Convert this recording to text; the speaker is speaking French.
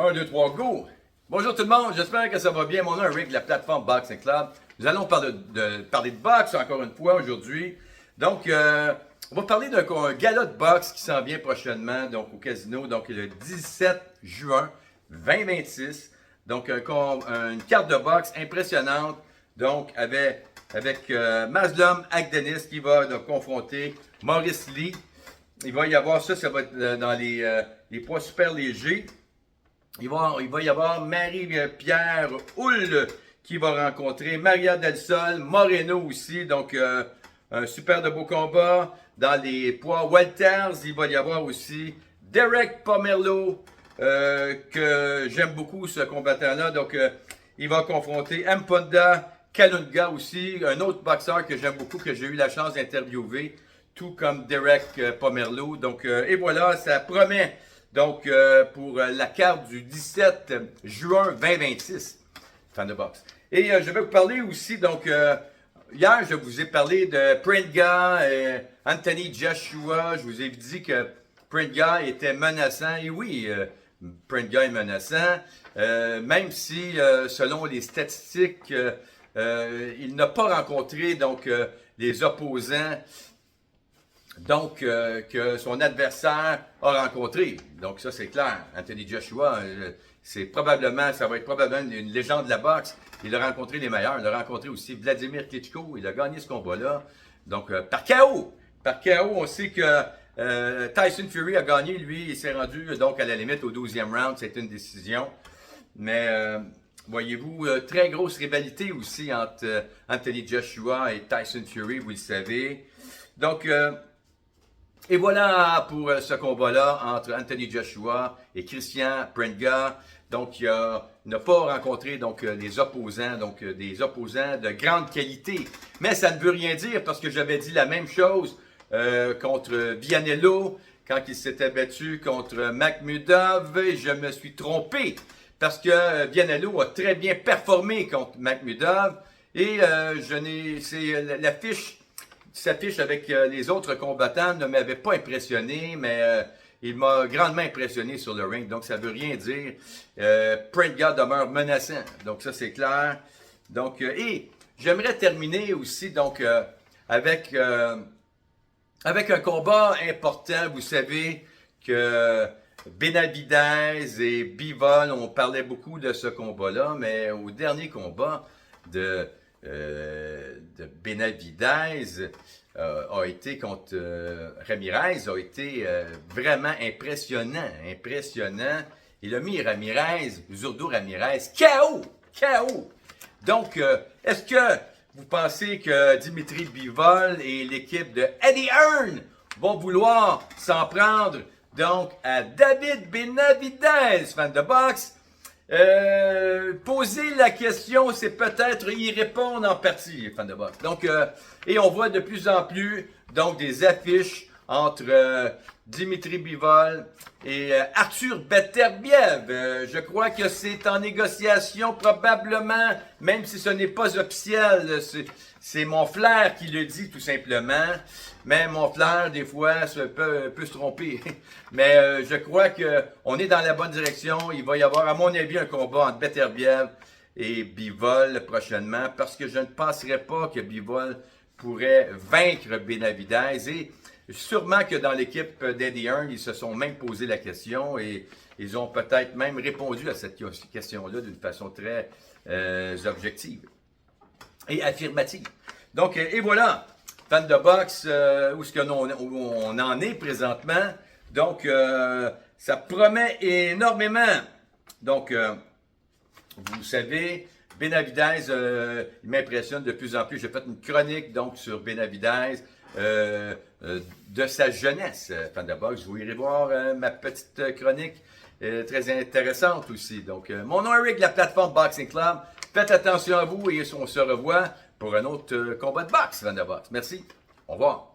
1, 2, 3, go! Bonjour tout le monde, j'espère que ça va bien. Mon nom est Rick de la plateforme Boxing Club. Nous allons parler de boxe encore une fois aujourd'hui. Donc, on va parler d'un gala de boxe qui s'en vient prochainement donc au casino, donc le 17 juin 2026. Donc, une carte de boxe impressionnante, donc avec Maslom Akdenis qui va donc, confronter Maurice Lee. Il va y avoir ça va être dans les poids super légers. Il va y avoir Marie-Pierre Houle qui va rencontrer Maria Del Sol, Moreno aussi. Donc, un super de beau combat. Dans les poids welters, il va y avoir aussi Derek Pomerleau, que j'aime beaucoup ce combattant-là. Donc, il va confronter Mponda Kalunga aussi, un autre boxeur que j'aime beaucoup, que j'ai eu la chance d'interviewer, tout comme Derek Pomerleau. Donc, et voilà, ça promet. Donc, pour la carte du 17 juin 2026, fan de boxe. Et je vais vous parler aussi, donc, hier, je vous ai parlé de Pringa, Anthony Joshua. Je vous ai dit que Pringa était menaçant. Et oui, Pringa est menaçant, même si, selon les statistiques, il n'a pas rencontré donc les opposants donc que son adversaire a rencontré. Donc ça c'est clair. Anthony Joshua, ça va être probablement une légende de la boxe. Il a rencontré les meilleurs. Il a rencontré aussi Vladimir Klitschko. Il a gagné ce combat-là. Donc par KO. Par KO, on sait que Tyson Fury a gagné. Lui, il s'est rendu donc à la limite au 12e round. C'est une décision. Mais voyez-vous, très grosse rivalité aussi entre Anthony Joshua et Tyson Fury, vous le savez. Donc, et voilà pour ce combat-là entre Anthony Joshua et Christian Prenga. Donc, il n'a pas rencontré donc, les opposants, donc des opposants de grande qualité. Mais ça ne veut rien dire parce que j'avais dit la même chose contre Vianello quand il s'était battu contre Makhmudov. Je me suis trompé parce que Vianello a très bien performé contre Makhmudov. Et l'affiche s'affiche avec les autres combattants ne m'avait pas impressionné, mais il m'a grandement impressionné sur le ring. Donc, ça ne veut rien dire. Prenga demeure menaçant. Donc, ça, c'est clair. Donc, et j'aimerais terminer aussi donc avec un combat important. Vous savez que Benavidez et Bivol, on parlait beaucoup de ce combat-là, mais au dernier combat de Benavidez a été contre Ramirez, a été vraiment impressionnant. Il a mis Zurdo Ramirez, KO. Donc, est-ce que vous pensez que Dimitri Bivol et l'équipe de Eddie Hearn vont vouloir s'en prendre donc à David Benavidez, fan de boxe? Poser la question, c'est peut-être y répondre en partie, fan de boxe. Donc, et on voit de plus en plus donc des affiches entre Dimitri Bivol et Arthur Beterbiev. Je crois que c'est en négociation probablement, même si ce n'est pas officiel. C'est mon flair qui le dit tout simplement. Mais mon flair, des fois, peut se tromper. Mais je crois qu'on est dans la bonne direction. Il va y avoir, à mon avis, un combat entre Beterbiev et Bivol prochainement. Parce que je ne penserais pas que Bivol pourrait vaincre Benavidez. Et sûrement que dans l'équipe d'Eddie Hearn, ils se sont même posé la question. Et ils ont peut-être même répondu à cette question-là d'une façon très objective et affirmative. Donc, et voilà. Fan de boxe, où on en est présentement. Donc, ça promet énormément. Donc, vous savez, Benavidez, il m'impressionne de plus en plus. J'ai fait une chronique donc sur Benavidez de sa jeunesse, fan de boxe. Vous irez voir ma petite chronique très intéressante aussi. Donc, mon nom est Rick de la plateforme Boxing Club. Faites attention à vous et on se revoit pour un autre combat de boxe, fan de boxe. Merci. Au revoir.